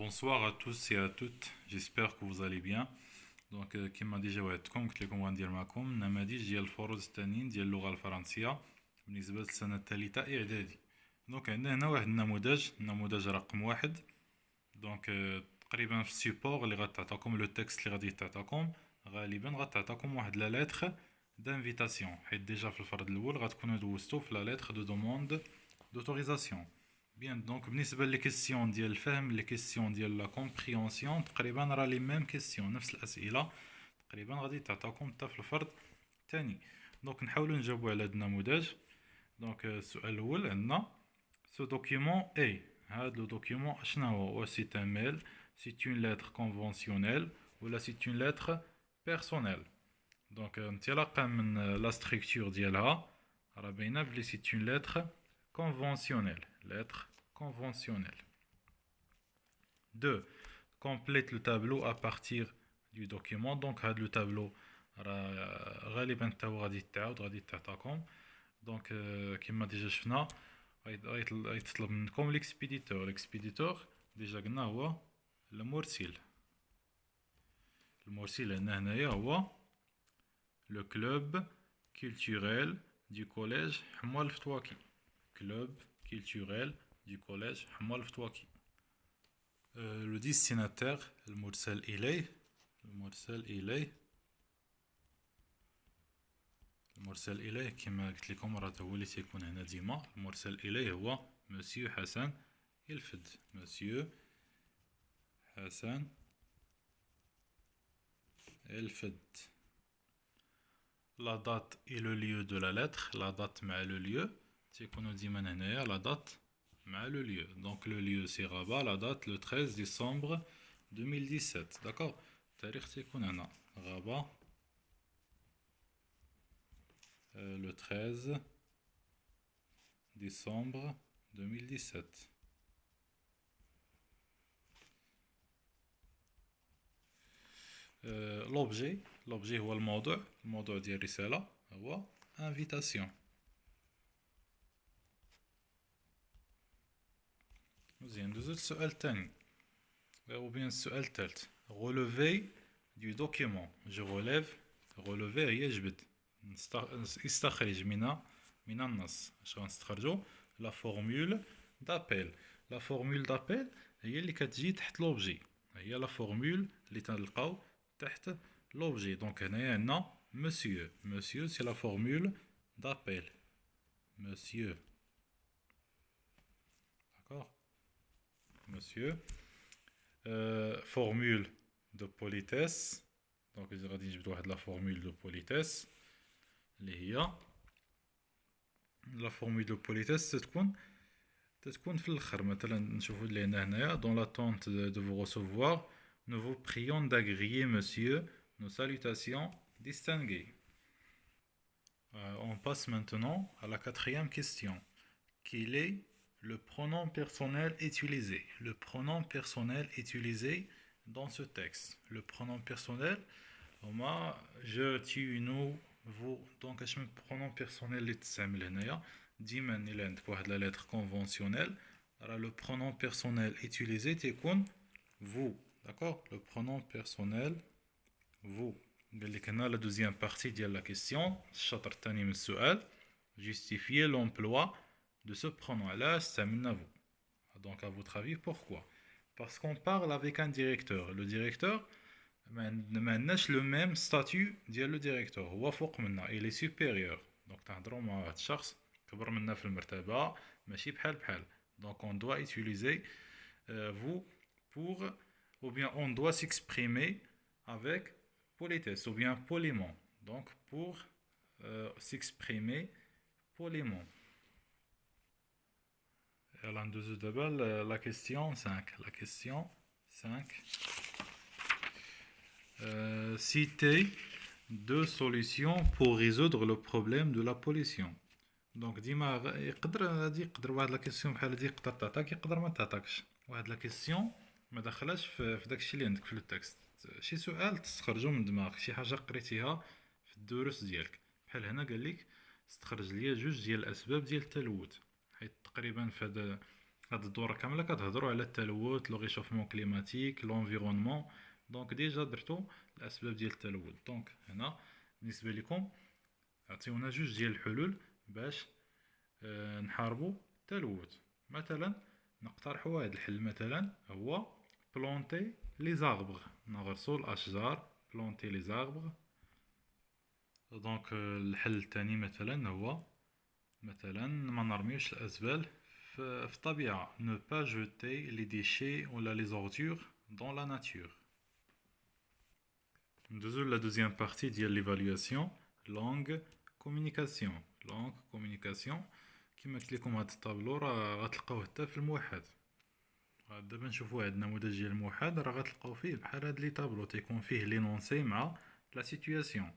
Bonsoir à tous et à toutes, j'espère que vous allez bien. كما ديجا وعدتكم قلت لكم غندير معكم نماذج ديال الفروض الثانيين ديال اللغة الفرنسية بالنسبة للسنة الثالثة إعدادي. عندنا هنا واحد النموذج رقم واحد. تقريبا في السيبور اللي غتعطاكم لو تكست اللي غادي تعطاكم غالبا غتعطاكم واحد لا لتر دانفيتاسيون، حيت ديجا في الفرد الاول غتكونوا دوزتو في لا لتر دو دوموند d'autorisation. بيان بالنسبه لي كيسيون ديال الفهم، لي كيسيون ديال لا كومبريهنسيون تقريبا راه لي ميم كيسيون، نفس الاسئله تقريبا غادي تعطاكم حتى في الفرد الثاني. نحاولوا نجاوبوا على هذا النموذج. السؤال الاول عندنا سو دوكيومون اي، هذا لو دوكيومون اشنا هو؟ سي ان ميل، سي اون لتر كونفونسيونيل ولا سي اون لتر بيرسونيل؟ انطلاقا من لا ستركتور ديالها راه باينه بلي سي اون لتر conventionnel, lettre conventionnelle. 2. Complète le tableau à partir du document. Donc, le tableau, غالبا تاو غادي تعاود غادي تعطاكم. كما ديجا شفنا غيطلب منكم l'expéditeur ديجا قلنا هو المرسل. المرسل هنايا هو le club culturel du collège حموال الفتواكي. Club culturel du collège حموال الفتواكي. Le destinataire المرسل إليه، المرسل إليه كما قلت لكم راه هو اللي تيكون هنا ديما. المرسل إليه هو مسيو حسن الفد. مسيو حسن الفد. La date et le lieu de la lettre. La date مع le lieu تيكونوا ديما هنايا لا دات مع لو ليو. دونك لو ليو سي رابا، لا دات لو 13 ديسمبر 2017. داكوغ، التاريخ تيكون هنا غابة لو 13 ديسمبر 2017. لوبجي هو الموضوع ديال الرسالة هو انفيتاسيون. مزيان، ندوزو للسؤال الثاني او بيان السؤال الثالث. relevé du document. je relève. relevé هي جبد، استخرج من النص. اش غنستخرجو؟ لا فورمول دابيل. لا فورمول دابيل هي اللي كتجي تحت لوبجي، هي لا فورمول اللي تلقاو تحت لوبجي. دونك هنايا عندنا مسيو سي لا فورمول دابيل. مسيو، داكوغ. Monsieur, formule de politesse. Donc إذا غادي نجبدو واحد لا فورمول دو بوليتيس اللي هي لا فورمول دو بوليتيس تتكون في الاخر. مثلا نشوفو اللي هنايا dans l'attente de vous recevoir nous vous prions d'agréer monsieur nos salutations distinguées. On passe maintenant à la quatrième question. Quel est le pronom personnel utilisé? Le pronom personnel utilisé dans ce texte. Le pronom personnel, je, tu, nous, vous. Donc, le pronom personnel est ديما إلا عندك واحد لا lettre conventionnelle, le pronom personnel utilisé تيكون vous. D'accord? Le pronom personnel vous. قال لك هنا la deuxième partie ديال la question, الشطر الثاني من السؤال. Justifier l'emploi de ce pronom. Là, c'est à vous. Donc, à votre avis, pourquoi? Parce qu'on parle avec un directeur. Le directeur, n'a le même statut que le directeur. Il est supérieur. Donc, تهضروا مع واحد الشخص كبر منا في المرتبة، ماشي بحال بحال. Donc, on doit utiliser vous pour, ou bien on doit s'exprimer avec politesse, ou bien poliment. Donc, pour s'exprimer poliment. Alors, d'abord, la question 5. La question 5. Citez deux solutions pour résoudre le problème de la pollution. Donc, ديما يقدر واحد لا كيسيون بحال هادي يقدر تعطاك يقدر ما تعطاكش. واحد لا كيسيون ما دخلش في داكشي اللي عندك في التكست. شي سؤال تستخرجو من دماغك، شي حاجه قريتيها في الدروس ديالك. بحال هنا قال لك استخرج ليا جوج ديال الاسباب ديال التلوث، حيت تقريبا في هذا هاد الدورة كاملة كتهضروا على التلوث، لو ريشوفمون كليماتيك، لونفيرونمون. دونك ديجا درتو الأسباب ديال التلوث. دونك هنا بالنسبة لكم عطيونا جوج ديال الحلول باش نحاربوا التلوث. مثلا نقترحوا واحد الحل، مثلا هو بلونتي لي زاربغ، نغرسوا الأشجار، بلونتي لي زاربغ. دونك الحل الثاني مثلا هو مثلا ما نرميوش الأزبال في الطبيعة، ne pas jeter les déchets ou les ordures dans la nature. ندوزو la deuxième partie ديال l'évaluation، langue communication. langue communication كما قلت لكم هاد الطابلو راه غتلقاوه حتى في الموحد. دابا نشوفوا هاد النموذج ديال الموحد راه غتلقاو فيه بحال هاد لي طابلو تيكون فيه لينونسي مع لا سيتوياسيون.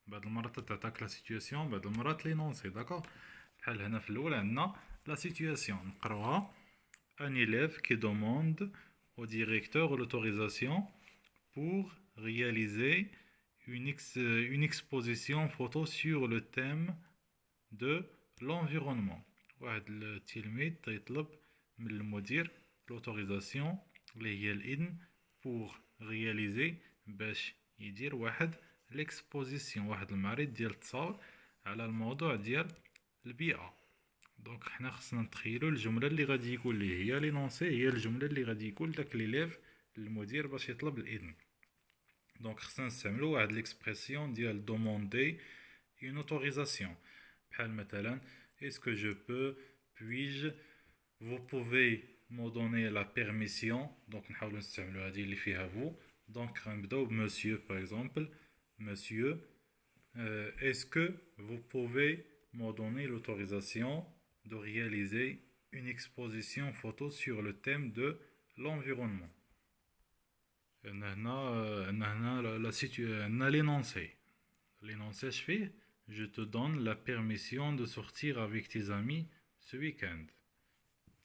بعض المرات تعطاك لا سيتوياسيون، بعض المرات لينونسي. داكوغ، بحال هنا في الاول عندنا لا سيتوياسيون نقراوها: un élève qui demande au directeur l'autorisation pour réaliser une exposition photo sur le thème de l'environnement. واحد التلميذ تيطلب من المدير l'autorisation اللي هي الإذن pour réaliser باش يدير واحد l'exposition، واحد المعرض ديال التصاور على الموضوع ديال البيئة. دونك حنا خصنا نتخيلوا الجمله اللي غادي يقول ليه هي لينونسي، هي الجمله اللي غادي يقول داك ليليف للمدير باش يطلب الاذن. دونك خصنا نستعملوا واحد ليكسبرسيون ديال دوموندي اون اوتوريزاسيون، بحال مثلا est-ce que je peux, puis-je, vous pouvez me donner la permission. دونك نحاولوا نستعملوا هذه اللي فيها vous. دونك غنبداو بمسيو باغ اكزومبل، مسيو est-ce que vous pouvez me donner l'autorisation de réaliser une exposition photo sur le thème de l'environnement. L'énoncé je fais: je te donne la permission de sortir avec tes amis ce week-end.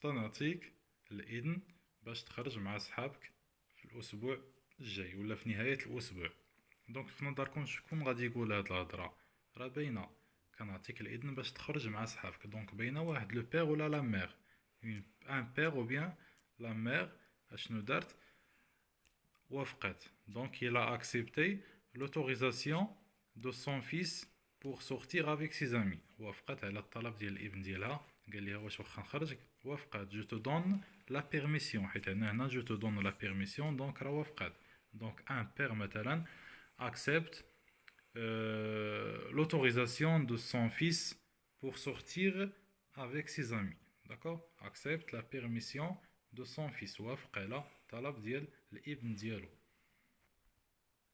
تنعطيك الإذن باش تخرج مع صحابك في الأسبوع الجاي ولا في نهاية الأسبوع. دونك في نظركم شكون غادي يقول هاد الهضرة؟ راه باينة، كنعطيك الإذن باش تخرج مع صحابك. دونك باينة واحد لو بير ولا لا مير، ان بير او بيان لا مير اشنو دارت؟ وافقت. دونك il a accepté l'autorisation de son fils pour sortir avec ses amis. وافقت على الطلب ديال الابن ديالها، قال لها واش واخا نخرج؟ وافقت. جو تو دون لا بيرميسيون، حيت هنا جو تو دون لا بيرميسيون دونك راه وافقت. دونك ان بير مثلا accepte l'autorisation de son fils pour sortir avec ses amis. D'accord? Accepte la permission de son fils. وافق على طلب ديال الابن ديالو.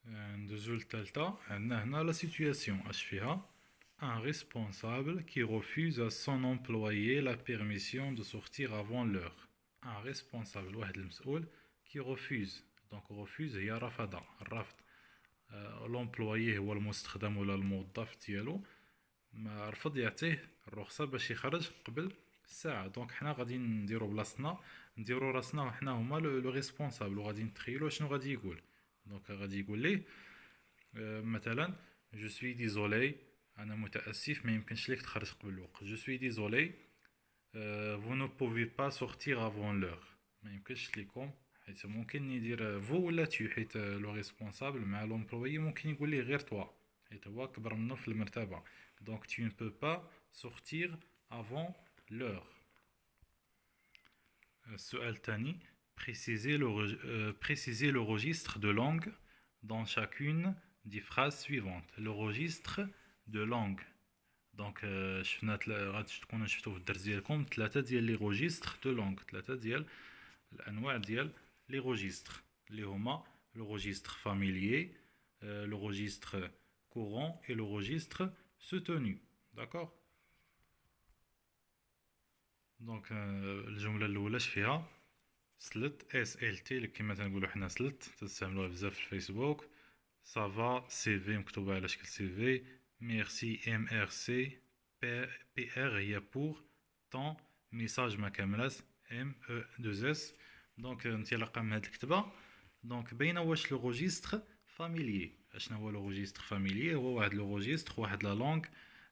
ندوزو للثالثة، عندنا هنا لا سيتوياسيون اش فيها: un responsable qui refuse à son employé la permission de sortir avant l'heure. un responsable واحد المسؤول qui refuse. donc refuse هي رفض، الرفض. لومبلويي هو المستخدم ولا الموظف ديالو، ما رفض يعطيه الرخصه باش يخرج قبل الساعه. دونك حنا غادي نديرو بلاصتنا، نديرو راسنا وحنا هما لو ريسبونسابل، وغادي نتخيلوا شنو غادي يقول. دونك غادي يقول ليه مثلا جو سوي ديزولي، انا متاسف ما يمكنش ليك تخرج قبل الوقت. جو سوي ديزولي vous ne pouvez pas sortir avant l'heure. ما يمكنش ليكم، حيت ممكن يدير فو ولا تي، حيت لو ريسبونسابل مع لومبلويي ممكن يقول ليه غير توا، حيت هو كبر منه في المرتبه. دونك tu ne peux pas sortir avant l'heure. السؤال الثاني: préciser le registre de langue dans chacune des phrases suivantes. le registre de langue. دونك شفنا غادي تكونوا شفتوا في الدرس ديالكم 3 ديال لي روجيستر دو لونغ، 3 ديال الانواع ديال لي روجيستر اللي هما لو روجيستر فاميليي، لو روجيستر كورون اي لو روجيستر سوتونو. داكوغ. دونك الجمله الاولى اش فيها؟ سلت اس ال تي كما تنقولوا حنا سلت، تستعملوها بزاف في الفيسبوك. صافا سي في مكتوبه على شكل سي في. ميرسي ام ار سي. بي ار هي بور طون ميساج ما كاملاش ام او 2 اس. دونك انطلاقا من هاد الكتابه دونك باينه واش لو روجيستر فاميليي. اشنا هو لو روجيستر فاميليي؟ هو واحد لو روجيستر، واحد لا لونغ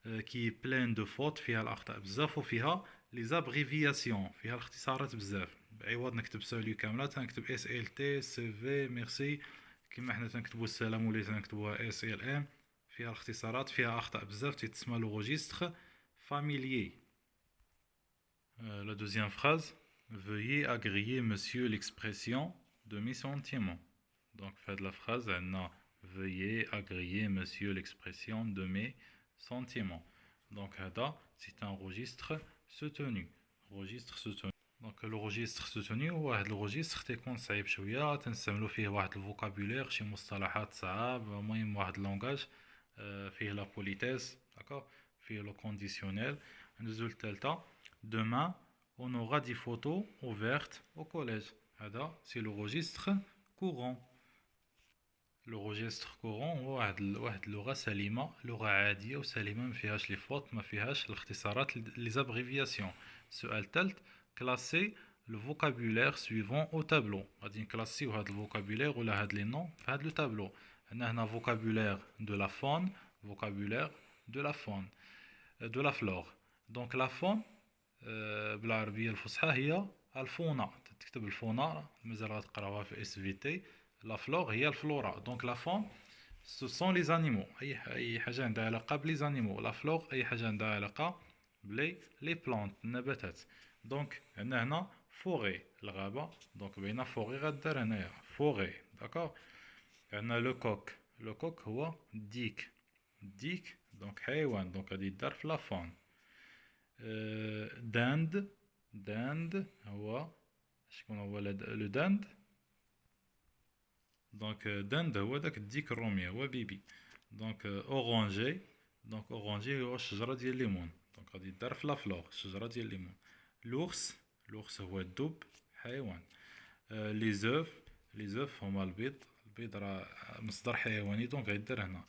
كي بلان دو فوت، فيها الاخطاء بزاف وفيها les abréviations فيها الاختصارات بزاف بعوض نكتب سالو كامله تنكتب اس ال تي سي في ميرسي كما حنا تنكتبوا السلام ولا تنكتبوها اس ال ام فيها الاختصارات فيها اخطاء بزاف تسمى لو روجيستر فاميليي. La deuxième phrase, veuillez agréer monsieur l'expression de mes sentiments. Donc faites la phrase veuillez agréer monsieur l'expression de mes sentiments. Donc c'est un registre soutenu. Registre soutenu. Donc le registre soutenu هو واحد الريجستر تيكون صعيب شويه تنستعملوا فيه واحد الفوكابولير شي مصطلحات صعاب المهم واحد اللونغاج فيه لا بوليتيس داكور فيه لو كونديسيونيل. ندوزو للثالثه demain on aura des photos ouvertes au collège. هذا c'est le registre courant. Le registre courant هو واحد اللغه سليمه لغه عاديه وسليمه ما فيهاش لي فوت ما فيهاش الاختصارات لي زابريفياسيون. السؤال الثالث classer le vocabulaire suivant au tableau. غادي نكلاسيو هاد الفوكابولير ولا هاد لي نون في هاد لو تابلو. عندنا هنا vocabulaire de la faune vocabulaire de la faune de la flore. donc la faune بالعربيه الفصحى هي الفونا تكتب الفونا مازال غتقراوها في اس في تي. لا فلور هي الفلورا. دونك لا فون سو سون لي زانيمو اي حاجه عندها علاقه بلي زانيمو. لا فلور اي حاجه عندها علاقه بلي لي بلانت النباتات. دونك عندنا هنا فوغي الغابه دونك بين فوغي غدار هنايا فوغي داكور. عندنا لو كوك لو كوك هو ديك ديك دونك حيوان دونك غادي يدار في لا فون. داند داند هو شكون هو لو داند دونك داند هو داك الديك الرومي هو بيبي. دونك اورانجي دونك اورانجي هو الشجره ديال الليمون دونك غادي يدار في لا فلور الشجره ديال الليمون. لورس لورس هو الدب حيوان. لي زوف لي زوف هما البيض البيض راه مصدر حيواني دونك غيدار هنا.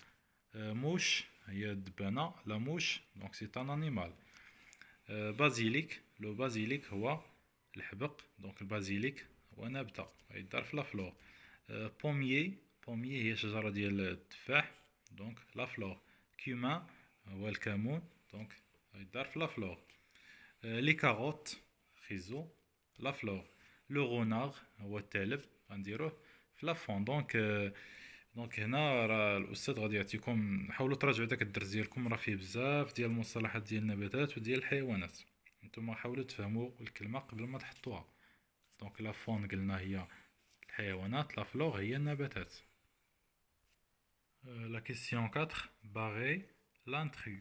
موش هي الدبانه لا موش دونك سي ان انيمال. بازيليك لو بازيليك هو الحبق دونك البازيليك هو نبته غيدار في لا فلور. بوميي بوميي هي شجره ديال التفاح دونك لا فلور. كيومان هو الكمون دونك غيدار في لا فلور. لي كاروت خيزو لا فلور. لو غونار هو الثعلب غنديروه في لا فون. دونك هنا راه الاستاذ غادي يعطيكم حاولوا تراجعوا داك الدرس ديالكم راه فيه بزاف ديال المصطلحات ديال النباتات وديال الحيوانات نتوما حاولوا تفهموا الكلمه قبل ما تحطوها. دونك لا فون قلنا هي الحيوانات لا فلور هي النباتات. لا كيسيون 4 باغي لانترو.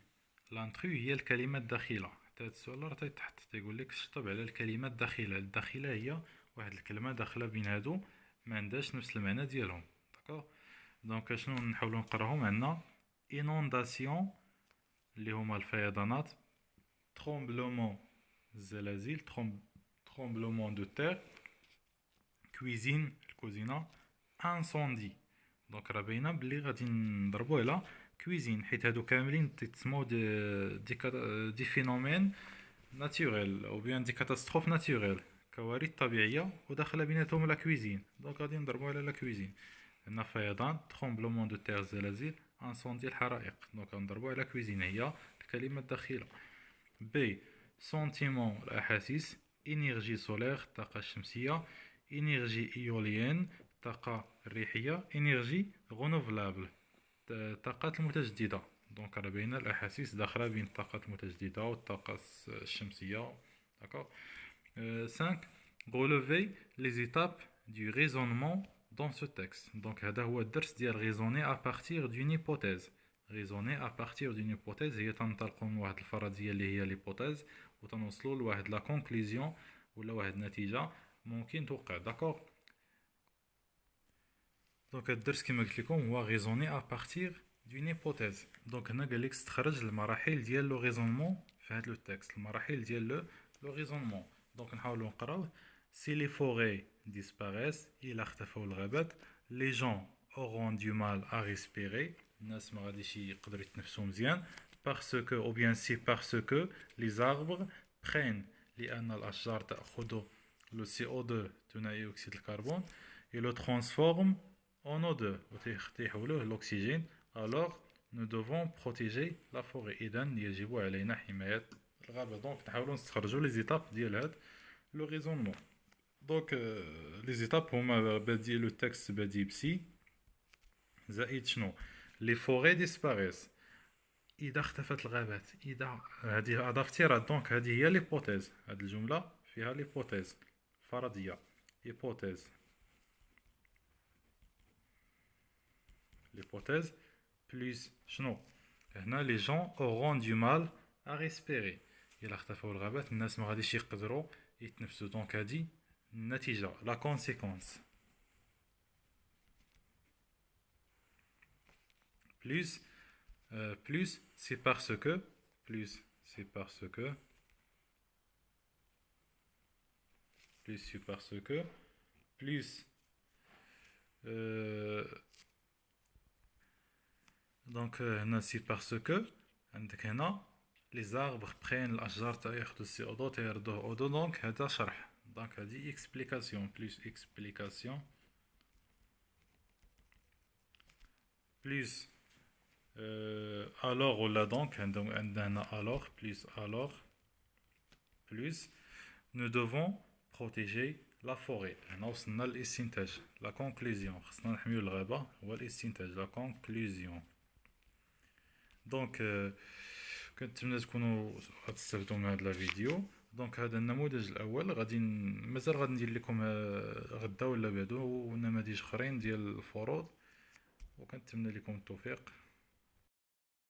لانترو هي الكلمه الداخله. حتى هاد السؤال راه تيتحط تيقول لك شطب على الكلمه الداخله. الداخله هي واحد الكلمه داخله بين هادو ما عندهاش نفس المعنى ديالهم داكوغ. دونك شنو نحاولوا نقراهم. عندنا inondation اللي هما الفيضانات. tremblement الزلازل tremblement de terre. cuisine الكوزينه. incendie دونك راه باينه بلي غادي نضربوا على كويزين حيت هادو كاملين تسموا دي فينومين ناتوريل او بيان دي كاتاستروف ناتوريل كوارث طبيعيه وداخله بيناتهم لا كويزين دونك غادي نضربوا على لا كويزين. عندنا فيضان ترومبلومون دو تير زلازل انسوندي الحرائق دونك غنضربوا على كويزين هي الكلمه الداخله. بي سونتيمون الاحاسيس. انرجي سولير الطاقه الشمسيه. انرجي ايوليين الطاقه الريحيه. انرجي رونوفلابل الطاقات المتجدده دونك راه باينه الاحاسيس داخله بين الطاقات المتجدده والطاقه الشمسيه داكوغ. 5 relever les étapes du raisonnement dans ce texte. Donc هذا هو الدرس ديال raisonner à partir d'une hypothèse. raisonner à partir d'une hypothèse هي تنطلقوا من واحد الفرضيه اللي هي ليبوتيز وتنوصلوا لواحد لا كونكلوزيون ولا واحد النتيجه ممكن توقع داكوغ. دونك الدرس كما قلت لكم هو raisonner à partir d'une hypothèse. دونك هنا قال لك استخرج المراحل ديال لو ريزونمون في هذا لو تكست المراحل ديال لو ريزونمون. دونك نحاولوا نقراوه. si les forêts disparaissent الى اختفوا الغابات les gens auront du mal à respirer الناس ما غاديش يقدروا يتنفسوا مزيان parce que ou bien c'est parce que les arbres prennent لان الاشجار تاخذ le CO2 ثاني اكسيد الكربون et le transforme en O2 وتحولوه للاكسجين. alors nous devons protéger la forêt إذن يجب علينا حماية الغابة. دونك نحاولو نستخرجو لي زيتاب ديال هاد لو ريزونمون. دونك لي زيتاب هما بادي لو تكست بادي بسي زائد شنو لي فوغي ديسباريس اذا اختفت الغابات. اذا هذه هذا افتراض، دونك هذه هي ليبوتيز. هاد الجملة فيها ليبوتيز فرضية، هيبوتيز ليبوتيز بليس شنو هنا لي جون اورون دو مال ا ريسبيري. الا اختفوا الغابات الناس ما غاديش يقدروا يتنفسوا. دونك هذه النتيجة لا كونسيكونس. Plus, plus c'est parce que, plus c'est parce que, plus c'est parce que, plus, donc c'est parce que, عندك هنا les arbres prennent الأشجار تاخذ CO2 تيردوه O2. donc هذا شرح. donc هذه explication plus explication plus alors ولا donc عندنا هنا alors plus alors plus nous devons protéger la forêt. هنا وصلنا للاستنتاج لا كونكلوزيون. خصنا نحميو الغابة هو الاستنتاج لا كونكلوزيون. دونك كنتمنى تكونوا غتستافدوا من هذا الفيديو. دونك هذا النموذج الاول غادي مازال غادي ندير لكم غدا ولا بعدو نماذج اخرين ديال الفروض، وكنتمنى لكم التوفيق.